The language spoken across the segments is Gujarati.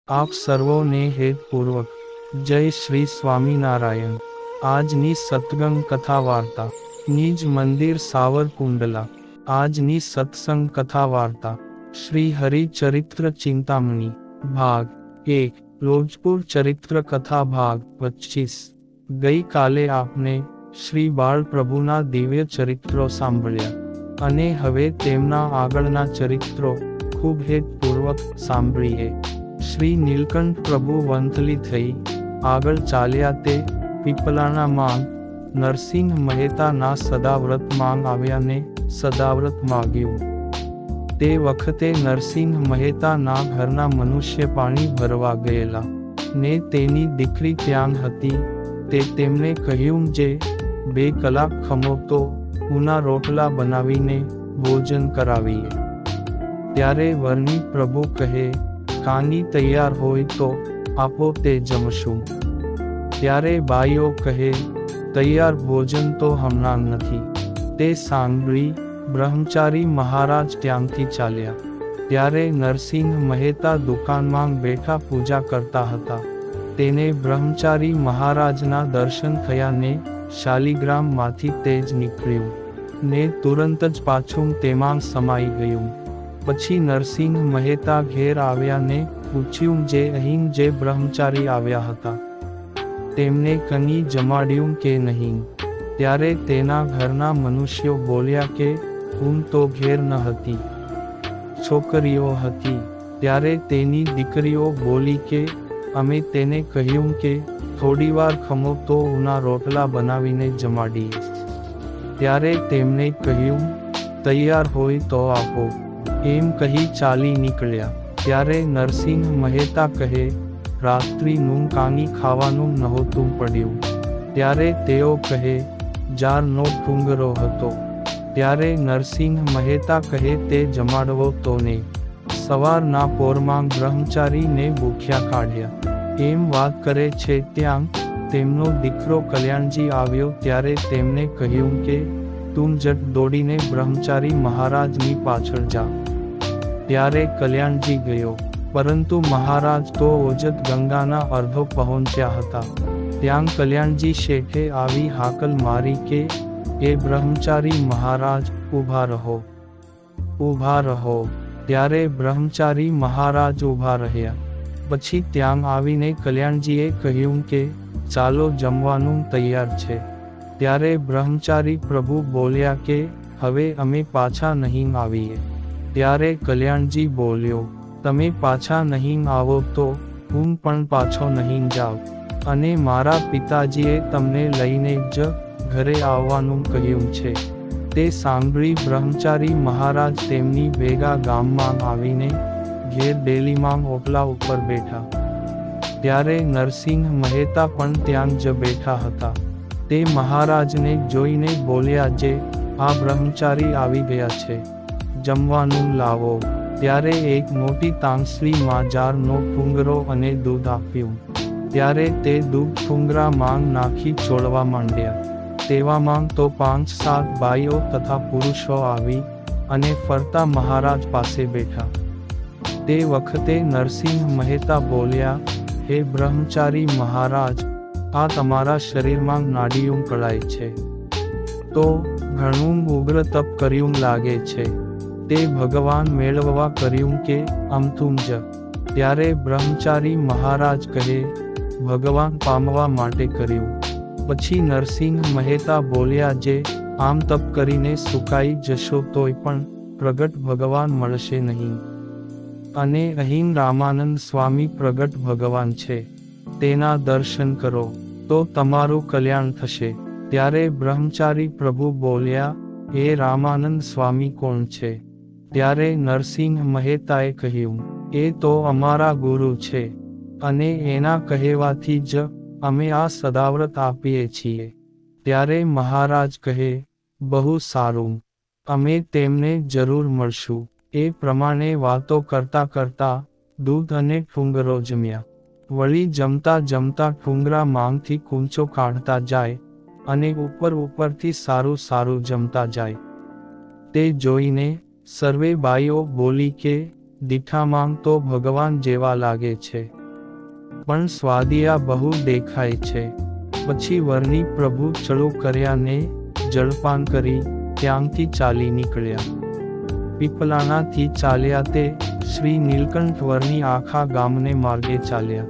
આપ સર્વોને હેતપૂર્વક જય શ્રી સ્વામિનારાયણ। આજની સત્સંગ કથા વાર્તા નિજ મંદિર સાવરકુંડલા। આજની સત્સંગ કથા વાર્તા શ્રી હરિચરિત્ર ચિંતામણી ભાગ 1 રોજપુર ચરિત્ર કથા ભાગ 25। ગઈ કાલે આપને શ્રી બાળપ્રભુના દિવ્ય ચરિત્રો સાંભળ્યા અને હવે તેમના આગળના ચરિત્રો ખૂબ હેતપૂર્વક સાંભળીએ। શ્રી નીલકંઠ પ્રભુ વંથલી થઈ આગળ ચાલ્યા તે પીપલાના માંગ નરસિંહ મહેતાના સદાવ્રત માંગ આવ્યા ને સદાવ્રત માગ્યું। તે વખતે નરસિંહ મહેતાના ઘરના મનુષ્ય પાણી ભરવા ગયેલા ને તેની દીકરી ત્યાં હતી। તે તેમને કહ્યું જે 2 કલાક ખમો તો ઉના રોટલા બનાવીને ભોજન કરાવીએ। ત્યારે વરની પ્રભુ કહે કાની તૈયાર હોય તો આપો તે જમશું। ત્યારે બાઈઓ કહે તૈયાર ભોજન તો હમણાં નથી। તે સાંભળી બ્રહ્મચારી મહારાજ ત્યાંથી ચાલ્યા। ત્યારે નરસિંહ મહેતા દુકાનમાં બેઠા પૂજા કરતા હતા। તેને બ્રહ્મચારી મહારાજના દર્શન થયા ને શાલિગ્રામમાંથી તેજ નીકળ્યું ને તુરંત જ પાછું તેમાં સમાઈ ગયું। પછી નરસિંહ મહેતા ઘેર આવ્યા ને પૂછ્યું જે અહીં જે બ્રહ્મચારી આવ્યા હતા તેમને કની જમાડ્યું કે નહીં। ત્યારે તેના ઘરના મનુષ્યો બોલ્યા કે હું તો ઘેર ન હતી, છોકરીઓ હતી। ત્યારે તેની દીકરીઓ બોલી કે અમે તેને કહ્યું કે થોડીવાર ખમો તો ઉના રોટલા બનાવીને જમાડીએ। ત્યારે તેમણે કહ્યું તૈયાર હોય તો આપો એમ કહી ચાલી નીકળ્યા। ત્યારે નરસિંહ મહેતા કહે રાત્રિનું કાંઈ ખાવાનું નહોતું પડ્યું। ત્યારે તેઓ કહે જારનો ડુંગરો હતો। ત્યારે નરસિંહ મહેતા કહે તે જમાડવો તો ને। સવારના પોરમાં બ્રહ્મચારીને ભૂખ્યા કાઢ્યા એમ વાત કરે છે ત્યાં તેમનો દીકરો કલ્યાણજી આવ્યો। ત્યારે તેમને કહ્યું કે તું જટ દોડીને બ્રહ્મચારી મહારાજની પાછળ જા। ત્યારે કલ્યાણજી ગયો, પરંતુ મહારાજ તો ઓજત ગંગાના અર્ધો પહોંચ્યા હતા। ત્યાં કલ્યાણજી શેઠે આવી હાકલ મારી કે એ બ્રહ્મચારી મહારાજ ઊભા રહો, ઊભા રહો। ત્યારે બ્રહ્મચારી મહારાજ ઊભા રહ્યા। પછી ત્યાં આવીને કલ્યાણજીએ કહ્યું કે ચાલો જમવાનું તૈયાર છે। ત્યારે બ્રહ્મચારી પ્રભુ બોલ્યા કે હવે અમે પાછા નહીં આવીએ। ત્યારે કલ્યાણજી બોલ્યો તમે પાછા નહીં આવો તો હું પણ પાછો નહીં જાઉં, અને મારા પિતાજીએ તમને લઈને જ ઘરે આવવાનું કહ્યું છે। તે સાંભળી બ્રહ્મચારી મહારાજ તેમની ભેગા ગામમાં આવીને ઘેર ડેલીમાં ઓટલા ઉપર બેઠા। ત્યારે નરસિંહ મહેતા પણ ત્યાં જ બેઠા હતા। તે મહારાજને જોઈને બોલ્યા જે આ બ્રહ્મચારી આવી ગયા છે, જમવાનું લાવો। ત્યારે એક મોટી તાંસળીમાં જારનો ડુંગરો અને દૂધ આપ્યું। ત્યારે તે દૂધ ડુંગરામાં નાખી ચોળવા માંડ્યા। તેવામાં તો 5-7 બાઈઓ તથા પુરુષો આવી અને ફરતા મહારાજ પાસે બેઠા। તે વખતે નરસિંહ મહેતા બોલ્યા હે બ્રહ્મચારી મહારાજ, આ તમારા શરીરમાં નાડીયું કળાય છે તો ઘણું ઉગ્ર તપ કર્યું લાગે છે। તે ભગવાન મેળવવા કર્યું કે અમથું જ? ત્યારે બ્રહ્મચારી મહારાજ કહે ભગવાન પામવા માટે કર્યું। પછી નરસિંહ મહેતા બોલ્યા જે આમ તપ કરીને સુકાઈ જશો તોય પણ પ્રગટ ભગવાન મળશે નહીં, અને અહીં રામાનંદ સ્વામી પ્રગટ ભગવાન છે, તેના દર્શન કરો તો તમારું કલ્યાણ થશે। ત્યારે બ્રહ્મચારી પ્રભુ બોલ્યા એ રામાનંદ સ્વામી કોણ છે? ત્યારે નરસિંહ મહેતાએ કહ્યું એ તો અમારા ગુરુ છે, અને એના કહેવાથી જ અમે આ સદાવ્રત આપીએ છીએ। ત્યારે મહારાજ કહે બહુ સારું, અમે તેમને જરૂર મળશું। એ પ્રમાણે વાતો કરતા કરતા દૂધ અને ડુંગરો જમ્યા। વળી જમતા જમતા ડુંગરા માંગથી કૂંચો કાઢતા જાય અને ઉપરથી સારું સારું જમતા જાય। તે જોઈને સર્વે બાઈઓ બોલી કે દીઠામાં તો ભગવાન જેવા લાગે છે। પણ સ્વાદિયા બહુ દેખાય છે. પછી વરની પ્રભુ ચડો કર્યા ને જળપાન કરી ત્યાંથી ચાલી નીકળ્યા. પીપલાણાથી ચાલ્યા તે શ્રી નીલકંઠ વરની આખા ગામને માર્ગે ચાલ્યા.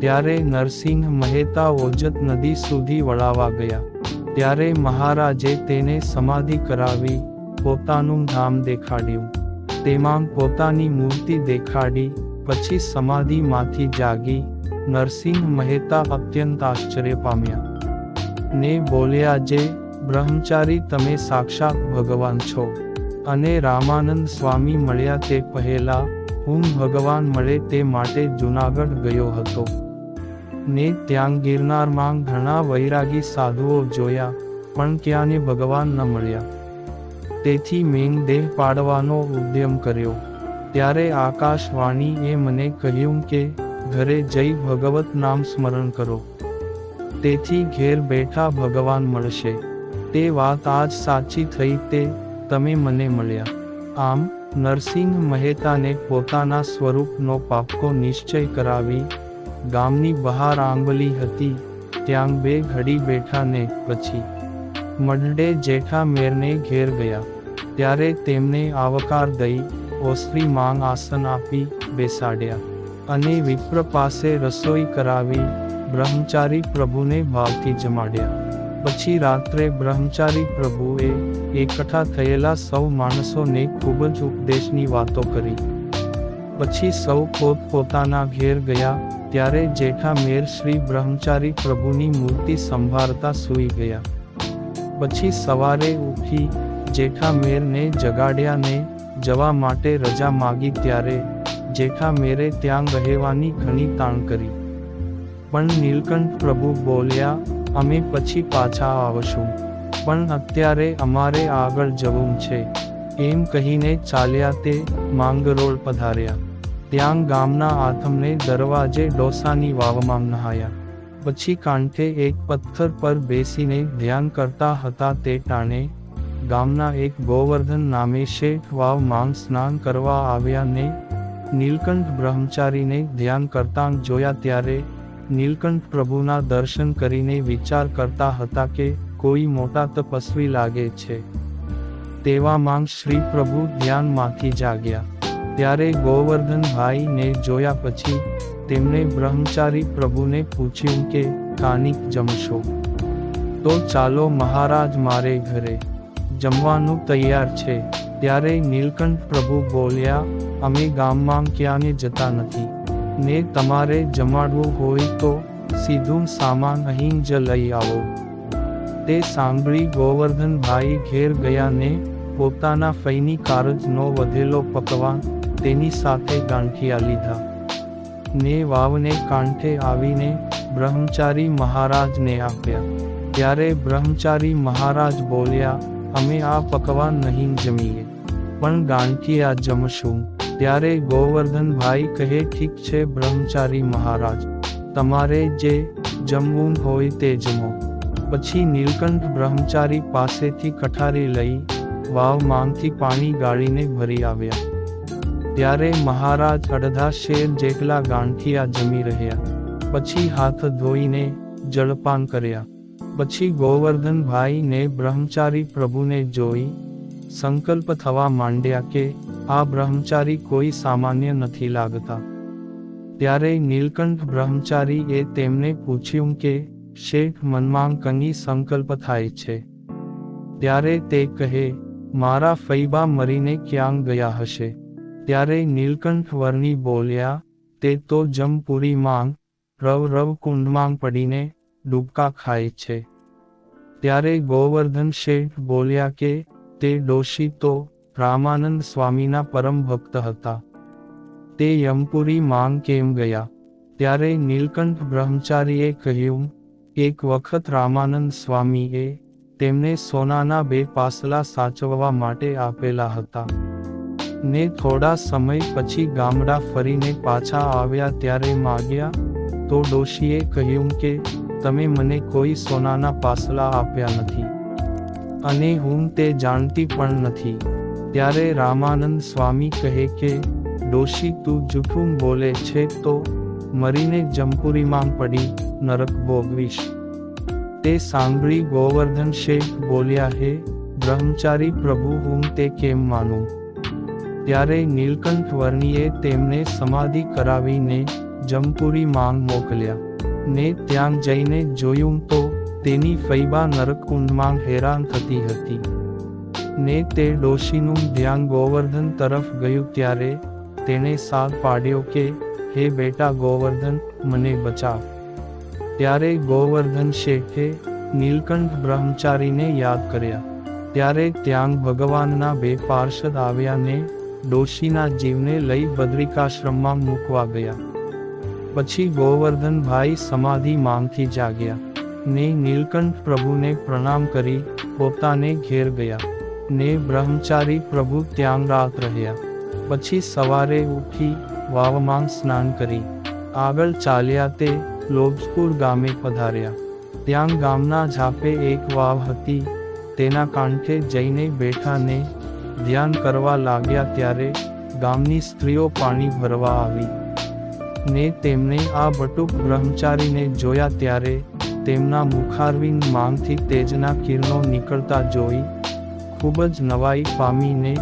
ત્યારે નરસિંહ મહેતા ઓજત નદી સુધી વળાવા ગયા. ત્યારે મહારાજે તેને સમાધિ કરાવી પોતાનું ધામ દેખાડ્યું. તેમાં પોતાની મૂર્તિ દેખાડી. પછી સમાધિમાંથી જાગી નરસિંહ મહેતા અત્યંત આશ્ચર્ય પામ્યા ને બોલ્યા, જે બ્રહ્મચારી તમે સાક્ષાત ભગવાન છો. અને રામાનંદ સ્વામી મળ્યા તે પહેલા હું ભગવાન મળે તે માટે જૂનાગઢ ગયો હતો ને ત્યાં ગિરનારમાં ઘણા વૈરાગી સાધુઓ જોયા, પણ ક્યાંને ભગવાન ન મળ્યા. તેથી મેં દેહ પાડવાનો ઉદ્યમ કર્યો. ત્યારે આકાશવાણીએ મને કહ્યું કે ઘરે જઈ ભગવત નામ સ્મરણ કરો, તેથી ઘેર બેઠા ભગવાન મળશે. તે વાત આજ સાચી થઈ તે તમે મને મળ્યા. આમ નરસિંહ મહેતાને પોતાના સ્વરૂપનો પાક્કો નિશ્ચય કરાવી ગામની બહાર આંબલી હતી ત્યાં 2 ઘડી બેઠા ને પછી મઢડે જેઠા મેરને ઘેર ગયા. ત્યારે તેમને આવકાર દઈ ઓસરી માંગ આસન આપી બેસાડ્યા અને વિપ્ર પાસે રસોઈ કરાવી બ્રહ્મચારી પ્રભુને ભાવથી જમાડ્યા. પછી રાત્રે બ્રહ્મચારી પ્રભુએ એકઠા થયેલા સૌ માણસોને ખૂબ જ ઉપદેશની વાતો કરી. પછી સૌ પોતપોતાના ઘેર ગયા. ત્યારે જેઠા મેર શ્રી બ્રહ્મચારી પ્રભુની મૂર્તિ સંભાળતા સૂઈ ગયા. પછી સવારે ઉઠી જેઠા મેરને જગાડ્યા ને જવા માટે રજા માગી. ત્યારે જેઠા મેરે ત્યાં રહેવાની ઘણી તાણ કરી, પણ નીલકંઠ પ્રભુ બોલ્યા, અમે પછી પાછા આવશું, પણ અત્યારે અમારે આગળ જવું છે. એમ કહીને ચાલ્યા તે માંગરોળ પધાર્યા. ત્યાં ગામના આથમને દરવાજે ડોસાની વાવમાં નહાયા. પછી કાંઠે એક પથ્થર પર બેસીને ધ્યાન કરતા હતા તે ટાણે ગામના એક ગોવર્ધન નામે શેઠ વાવ માંગ સ્નાન કરવા આવ્યા ને નીલકંઠ બ્રહ્મચારીને ધ્યાન કરતા જોયા. ત્યારે નીલકંઠ પ્રભુના દર્શન કરીને વિચાર કરતા હતા કે કોઈ મોટા તપસ્વી લાગે છે. તેવામાં શ્રી પ્રભુ ધ્યાનમાંથી જાગ્યા. ત્યારે ગોવર્ધનભાઈ ને જોયા. પછી તેમણે બ્રહ્મચારી પ્રભુને પૂછ્યું કે કાનિક જમશો? તો ચાલો મહારાજ, મારે ઘરે જમવાનું તૈયાર છે. ત્યારે નીલકંઠ પ્રભુ બોલ્યા, અમે ગામમાં ક્યાંને જતા નથી ને તમારે જમાડવું હોય તો સીધું સામાન અહીં જ લઈ આવો. તે સાંભળી ગોવર્ધનભાઈ ઘેર ગયા ને પોતાના ફઈની કારજનો વધેલો પકવાન તેની સાથે ગાંઠિયા લીધા ને વાવને કાંઠે આવીને બ્રહ્મચારી મહારાજને આપ્યા. ત્યારે બ્રહ્મચારી મહારાજ બોલ્યા, અમે આ પકવાન નહીં જમીએ, પણ ગાંઠિયા જમશું. ત્યારે ગોવર્ધનભાઈ કહે, ઠીક છે બ્રહ્મચારી મહારાજ, તમારે જે જમવું હોય તે જમો. પછી નીલકંઠ બ્રહ્મચારી પાસેથી કઠારી લઈ વાવમાંથી પાણી ગાળીને ભરી આવ્યા. ત્યારે મહારાજ અડધા શેર જેટલા ગાંઠિયા જમી રહ્યા. પછી હાથ ધોઈને જળપાન કર્યા. પછી ગોવર્ધનભાઈ ને બ્રહ્મચારી પ્રભુને જોઈ સંકલ્પ થવા માંડ્યા કે આ બ્રહ્મચારી કોઈ સામાન્ય નથી લાગતા. ત્યારે નીલકંઠ બ્રહ્મચારીએ તેમને પૂછ્યું કે શેઠ, મનમાં કંઈ સંકલ્પ થાય છે? ત્યારે તે કહે, મારા ફૈબા મરીને ક્યાં ગયા હશે. ત્યારે નીલકંઠ વર્ણી બોલ્યા, તે તો જમપુરી માંગ રવ કુંડમાં પડીને ડૂબકા ખાય છે. ત્યારે ગોવર્ધન શેઠ બોલ્યા કે તે ડોશી તો રામાનંદ સ્વામીના પરમ ભક્ત હતા, તે યમપુરી માંગ કેમ ગયા? ત્યારે નીલકંઠ બ્રહ્મચારીએ કહ્યું, એક વખત રામાનંદ સ્વામીએ તેમને સોનાના 2 પાસલા સાચવવા માટે આપેલા હતા ને થોડા સમય પછી ગામડા ફરીને પાછા આવ્યા. ત્યારે માગ્યા તો ડોશીએ કહ્યું કે તમે મને કોઈ સોનાના પાસલા આપ્યા નથી અને હું તે જાણતી પણ નથી. ત્યારે રામાનંદ સ્વામી કહે કે ડોશી, તું જૂઠું બોલે છે તો મરીને જમપુરીમાં પડી નરક ભોગવીશ. તે સાંભળી ગોવર્ધન શેઠ બોલ્યા, હે બ્રહ્મચારી પ્રભુ, હું તે કેમ માનું? ત્યારે નીલકંઠ વર્ણીએ તેમને સમાધિ કરાવીને જમપુરી માંગ મોકલ્યા, ને ત્યાં જઈને જોયું તો તેની ફૈબા નરકકુંડમાં હેરાન થતી હતી. ને તે ડોશીનું ધ્યાન ગોવર્ધન તરફ ગયું ત્યારે તેણે સાદ પાડ્યો કે, હે બેટા ગોવર્ધન, મને બચાવ. ત્યારે ગોવર્ધન શેઠે નીલકંઠ બ્રહ્મચારીને યાદ કર્યા. ત્યારે ત્યાં ભગવાનના 2 પાર્ષદ આવ્યા ને ડોશીના જીવને લઈ બદ્રિકાશ્રમમાં મૂકવા ગયા. પછી ગોવર્ધનભાઈ સમાધિ માંગથી જાગ્યા ને નીલકંઠ પ્રભુને પ્રણામ કરી પોતાને ઘેર ગયા. ને બ્રહ્મચારી પ્રભુ ત્યાં રાત રહ્યા. પછી સવારે ઉઠી વાવમાં સ્નાન કરી આગળ ચાલ્યા તે લોજપુર ગામે પધાર્યા. ત્યાં ગામના ઝાપે એક વાવ હતી. તેના કાંઠે જઈને બેઠા ને ધ્યાન કરવા લાગ્યા. ત્યારે ગામની સ્ત્રીઓ પાણી ભરવા આવી ને તેમને આ બટુક બ્રહ્મચારીને જોયા. ત્યારે તેમના મુખારવિંદ માંગથી તેજના કિરણો નીકળતા જોઈ ખૂબ જ નવાઈ પામીને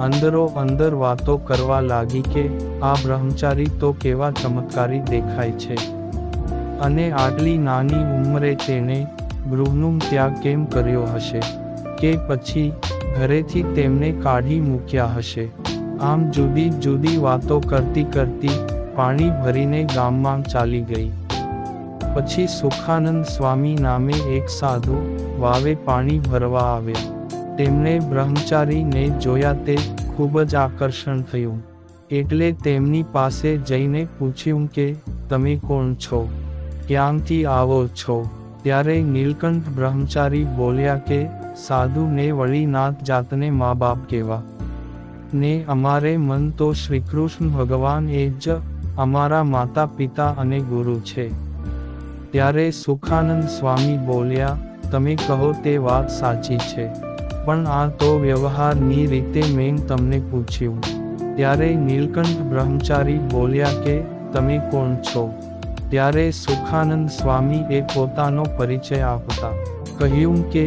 અંદરો અંદર વાતો કરવા લાગી કે આ બ્રહ્મચારી તો કેવા ચમત્કારી દેખાય છે, અને આટલી નાની ઉંમરે તેણે ગૃહનું ત્યાગ કેમ કર્યો હશે, કે પછી ઘરેથી તેમને કાઢી મૂક્યા હશે. આમ જુદી જુદી વાતો કરતી કરતી પાણી ભરીને ગામમાં ચાલી ગઈ. પછી સુખાનંદ સ્વામી નામે એક સાધુ વાવે પાણી ભરવા આવ્યા. તેમણે બ્રહ્મચારીને જોયા તે ખૂબ જ આકર્ષણ થયું. એટલે તેમની પાસે જઈને પૂછ્યું કે તમે કોણ છો, ક્યાંથી આવો છો? ત્યારે નીલકંઠ બ્રહ્મચારી બોલ્યા કે સાધુને વળી નાત જાતને મા બાપ કહેવા, ને અમારે મન તો શ્રીકૃષ્ણ ભગવાન એ જ અમારા માતા પિતા અને ગુરુ છે. ત્યારે સુખાનંદ સ્વામી બોલ્યા, તમે કહો તે વાત સાચી છે, પણ આ તો વ્યવહારની રીતે મેં તમને પૂછ્યું. ત્યારે નીલકંઠ બ્રહ્મચારી બોલ્યા કે તમે કોણ છો? ત્યારે સુખાનંદ સ્વામી એ પોતાનો પરિચય આપતા કહ્યું કે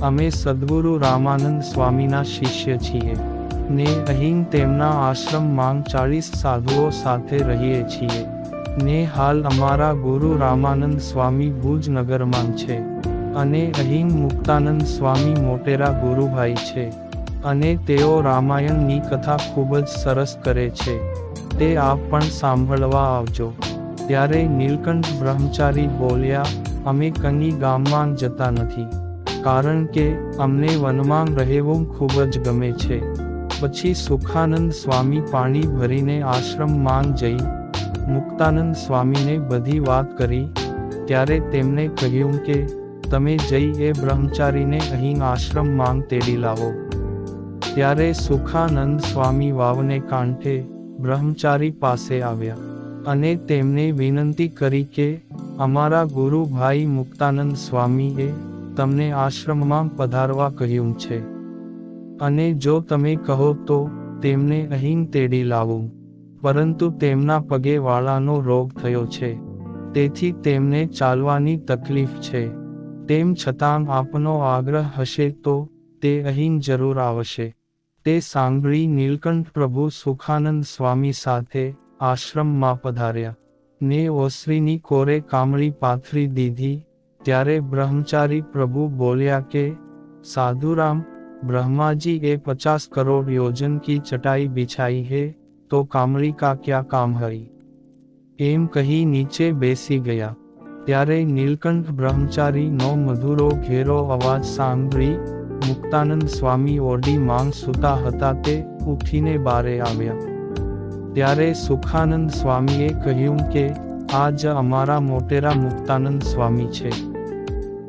અમે સદ્ગુરુ રામાનંદ સ્વામીના શિષ્ય છીએ, ને અહીં તેમના આશ્રમમાં 40 સાધુઓ સાથે રહીએ છીએ, ને હાલ અમારા ગુરુ રામાનંદ સ્વામી ભુજનગરમાં છે, અને અહીં મુક્તાનંદ સ્વામી મોટેરા ગુરુભાઈ છે, અને તેઓ રામાયણની કથા ખૂબ જ સરસ કરે છે, તે આપ પણ સાંભળવા આવજો. ત્યારે નીલકંઠ બ્રહ્મચારી બોલ્યા, અમે કની ગામમાં જતા નથી, કારણ કે અમને વનમાં રહેવું ખૂબ જ ગમે છે. પછી સુખાનંદ સ્વામી પાણી ભરીને આશ્રમમાં જઈ મુક્તાનંદ સ્વામીને બધી વાત કરી. ત્યારે તેમને કહ્યું કે તમે જઈ એ બ્રહ્મચારીને અહીં આશ્રમમાં તેડી લાવો. ત્યારે સુખાનંદ સ્વામી વાવને કાંઠે બ્રહ્મચારી પાસે આવ્યા અને તેમને વિનંતી કરી કે અમારા ગુરુભાઈ મુક્તાનંદ સ્વામીએ તમને આશ્રમમાં પધારવા કહ્યું છે, અને જો તમે કહો તો તેમને અહીં તેડી લાવું, પરંતુ તેમના પગે વાળાનો રોગ થયો છે, તેથી તેમને ચાલવાની તકલીફ છે. તેમ છતાં આપનો આગ્રહ હશે તો તે અહીં જરૂર આવશે. તે સાંભળી નીલકંઠ પ્રભુ સુખાનંદ સ્વામી સાથે આશ્રમમાં પધાર્યા, ને ઓસરીની કોરે કામળી પાથરી દીધી. ત્યારે બ્રહ્મચારી પ્રભુ બોલ્યા કે સાધુરામ, ब्रह्माजी ए 50 करोड़ योजन की चटाई बिछाई है, तो कामड़ी का क्या काम है? एम कही नीचे बेसी गया. ત્યારે નીલકંઠ બ્રહ્મચારી નો મધુરો ઘેરો અવાજ સાંભળી મુક્તાનંદ સ્વામી ઓરડી માંગ સૂતા હતા તે ઉઠીને બારે આવ્યા. ત્યારે સુખાનંદ સ્વામીએ કહ્યું કે આ જ અમારા મોટેરા મુક્તાનંદ સ્વામી છે.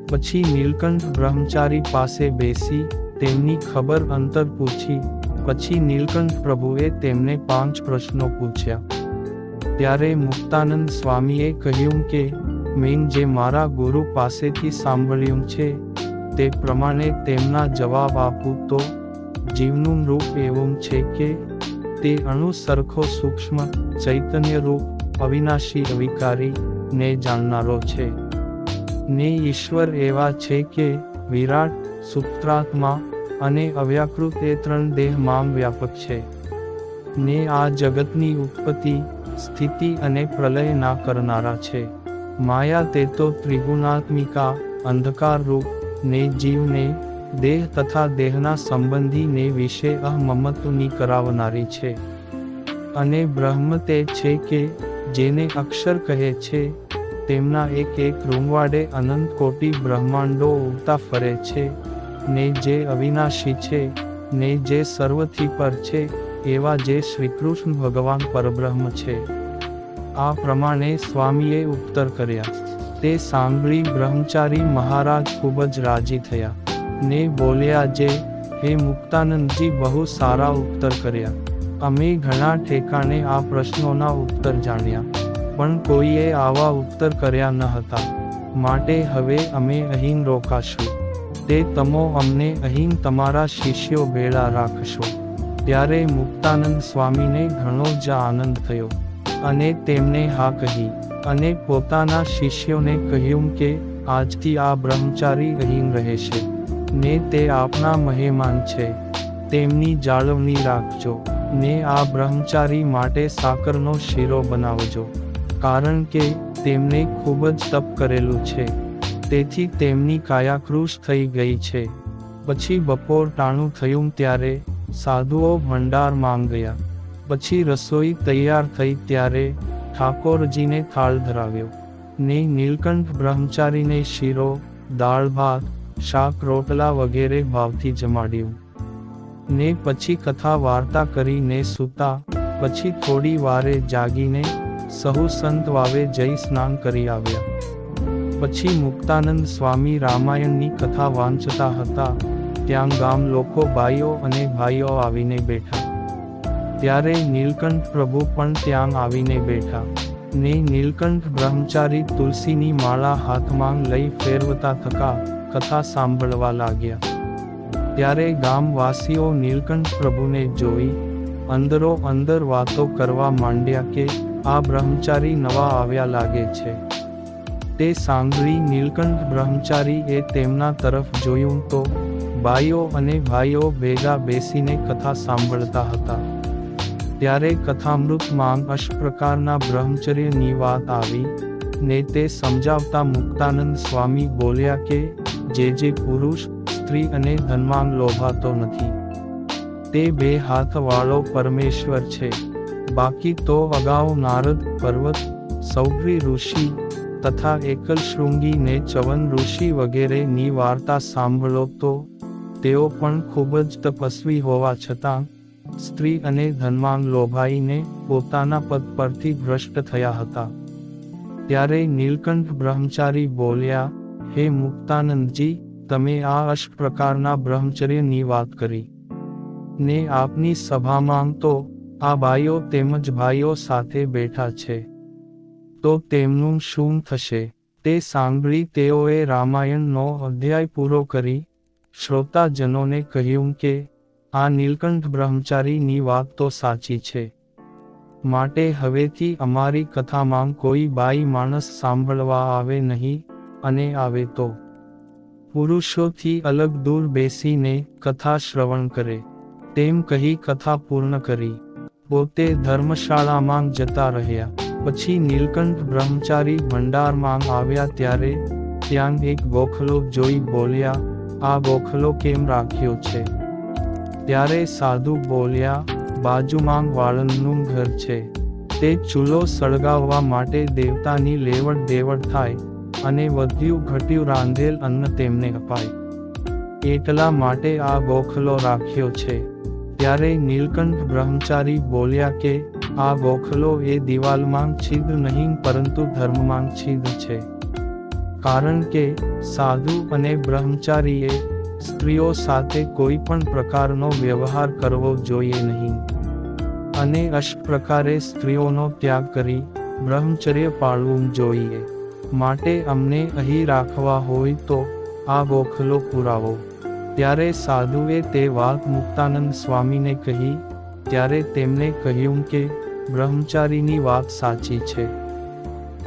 પછી નીલકંઠ બ્રહ્મચારી પાસે બેસી તેમની ખબર અંતર પૂછી. પછી નીલકંઠ પ્રભુએ તેમને 5 પ્રશ્નો પૂછ્યા. ત્યારે મુક્તાનંદ સ્વામીએ કહ્યું કે મેં જે મારા ગુરુ પાસેથી સાંભળ્યું છે તે પ્રમાણે તેમના જવાબ આપું તો જીવનું રૂપ એવું છે કે તે અણુ સરખો સૂક્ષ્મ ચૈતન્ય રૂપ અવિનાશી અવિકારી ને જાણનારો છે. ને ઈશ્વર એવા છે કે વિરાટ, સુપ્ત્રાત્મા અને અવ્યાકૃત એ ત્રણ દેહમાં વ્યાપક છે. ને આ જગતની ઉત્પત્તિ, સ્થિતિ અને પ્રલય ના કરનારા છે. માયા તે તો ત્રિગુણાત્મિકા, અંધકાર રૂપ ને જીવને, દેહ તથા દેહના સંબંધીને વિશે અહમમત્વની કરાવનારી છે. અને બ્રહ્મ તે છે કે જેને અક્ષર કહે છે, તેમના એક એક રૂમવાડે અનંત કોટી બ્રહ્માંડો ઉડતા ફરે છે, ને જે અવિનાશી છે, ને જે સર્વથી પર છે, એવા જે શ્રીકૃષ્ણ ભગવાન પરબ્રહ્મ છે. આ પ્રમાણે સ્વામીએ ઉત્તર કર્યા. તે સાંભળી બ્રહ્મચારી મહારાજ ખૂબ જ રાજી થયા, ને બોલ્યા જે, હે મુક્તાનંદજી, બહુ સારા ઉત્તર કર્યા. અમે ઘણા ઠેકાણે આ પ્રશ્નોના ઉત્તર જાણ્યા, પણ કોઈએ આવા ઉત્તર કર્યા ન હતા. માટે હવે અમે અહીં રોકાશું. તે તમો અમને અહીં તમારા શિષ્યો ભેળા રાખશો. ત્યારે મુક્તાનંદ સ્વામીને ઘણો જ આનંદ થયો, અને તેમને હા કહી, અને પોતાના શિષ્યોને કહ્યું કે આજથી આ બ્રહ્મચારી અહીં રહેશે, ને તે આપના મહેમાન છે, તેમની જાળવણી રાખજો. ને આ બ્રહ્મચારી માટે સાકરનો શીરો બનાવજો, કારણ કે તેમણે ખૂબ જ તપ કરેલું છે, તેથી તેમની કાયા કૃશ થઈ ગઈ છે. પછી બપોર ટાણું થયું ત્યારે સાધુઓ ભંડાર માંગ ગયા. પછી રસોઈ તૈયાર થઈ ત્યારે ઠાકોરજીને થાળ ધરાવ્યો, ને નીલકંઠ બ્રહ્મચારીને શીરો, દાળ ભાત, શાક રોટલા વગેરે ભાવથી જમાડ્યું. ને પછી કથા વાર્તા કરીને સૂતા. પછી થોડી વારે જાગીને સહુ સંત વાવે જઈ સ્નાન કરી આવ્યા. પછી મુક્તાનંદ સ્વામી રામાયણની કથા વાંચતા હતા. ત્યાં ગામ લોકો બાઈઓ અને ભાઈઓ આવીને બેઠા. ત્યારે નીલકંઠ પ્રભુ પણ ત્યાં આવીને બેઠા. ને નીલકંઠ બ્રહ્મચારી તુલસીની માળા હાથમાં લઈ ફેરવતા થકા કથા સાંભળવા લાગ્યા. ત્યારે ગામવાસીઓ નીલકંઠ પ્રભુને જોઈ અંદરો અંદર વાતો કરવા માંડ્યા કે આ બ્રહ્મચારી નવા આવ્યા લાગે છે. તે સાંભળી નીલકંઠ બ્રહ્મચારી એ તેમના તરફ જોયું તો બાઈઓ અને ભાઈઓ ભેગા બેસીને કથા સાંભળતા હતા. ત્યારે કથામૃતમાં અષ્ટ પ્રકારના બ્રહ્મચર્યની વાત આવી, ને તે સમજાવતા મુક્તાનંદ સ્વામી બોલ્યા કે જે પુરુષ, સ્ત્રી અને ધનમાં લોભાતો નથી, તે બે હાથવાળો પરમેશ્વર છે. બાકી તો અગાઉ નારદ પર્વત, સૌભ્રી ઋષિ તથા એકલ શૃંગી ને ચવન ઋષિ વગેરેની વાર્તા સાંભળો તો તેઓ પણ ખૂબ જ તપસ્વી હોવા છતાં સ્ત્રી અને ધનમાં લોભાઈને પોતાના પદ પરથી ભ્રષ્ટ થયા હતા. ત્યારે નીલકંઠ બ્રહ્મચારી બોલ્યા, હે મુક્તાનંદજી, તમે આ અષ્ટ પ્રકારના બ્રહ્મચર્યની વાત કરી, ને આપની સભામાં તો આ બાઈઓ તેમજ ભાઈઓ સાથે બેઠા છે, તો તેમનું શું થશે? તે સાંભળી તેઓએ રામાયણનો અધ્યાય પૂરો કરી શ્રોતાજનોને કહ્યું કે આ નીલકંઠ બ્રહ્મચારીની વાત તો સાચી છે. માટે હવેથી અમારી કથામાં કોઈ બાઈ માણસ સાંભળવા આવે નહીં, અને આવે તો પુરુષોથી અલગ દૂર બેસીને કથા શ્રવણ કરે. તેમ કહી કથા પૂર્ણ કરી. પોતે ધર્મશાળામાં જતા રહ્યા. પછી નીલકંઠ બ્રહ્મચારી ભંડારમાં આવ્યા ત્યારે ત્યાં એક ગોખલો જોઈ બોલ્યા, આ ગોખલો કેમ રાખ્યો છે? ત્યારે સાધુ બોલ્યા, બાજુમાં વાળંદનું ઘર છે, તે ચૂલો સળગાવવા માટે દેવતાની લેવડ દેવડ થાય, અને વધ્યું ઘટ્યું રાંધેલ અન્ન તેમને અપાય, એટલા માટે આ ગોખલો રાખ્યો છે. ત્યારે નીલકંઠ બ્રહ્મચારી બોલ્યા કે આ ગોખલો એ દિવાલમાં છિદ્ર નહીં પરંતુ ધર્મમાં છિદ્ર છે. કારણ કે સાધુ અને બ્રહ્મચારીએ સ્ત્રીઓ સાથે કોઈ પણ પ્રકારનો વ્યવહાર કરવો જોઈએ નહીં, અને અષ્ટ પ્રકારે સ્ત્રીઓનો ત્યાગ કરી બ્રહ્મચર્ય પાળવું જોઈએ. માટે અમને અહીં રાખવા હોય તો આ ગોખલો પુરાવો. ત્યારે સાધુએ તે વાત મુક્તાનંદ સ્વામીને કહી. ત્યારે તેમને કહ્યું કે બ્રહ્મચારીની વાત સાચી છે,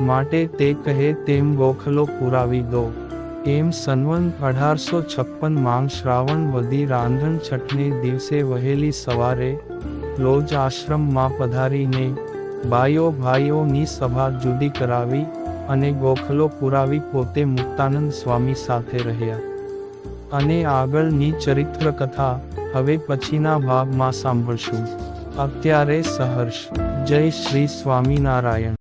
માટે તે કહે તેમ ગોખલો પુરાવી દો. એમ સંવંત 1856 માં શ્રાવણ વધી રાંધણ છઠને દિવસે વહેલી સવારે લોજ આશ્રમમાં પધારીને બાયો ભાઈઓની સભા જુદી કરાવી અને ગોખલો પુરાવી પોતે મુક્તાનંદ સ્વામી સાથે રહ્યા. અને આગળની ચરિત્ર કથા હવે પછીના ભાગમાં સાંભળશું. અત્યારે સહર્ષ. જય શ્રી સ્વામિનારાયણ.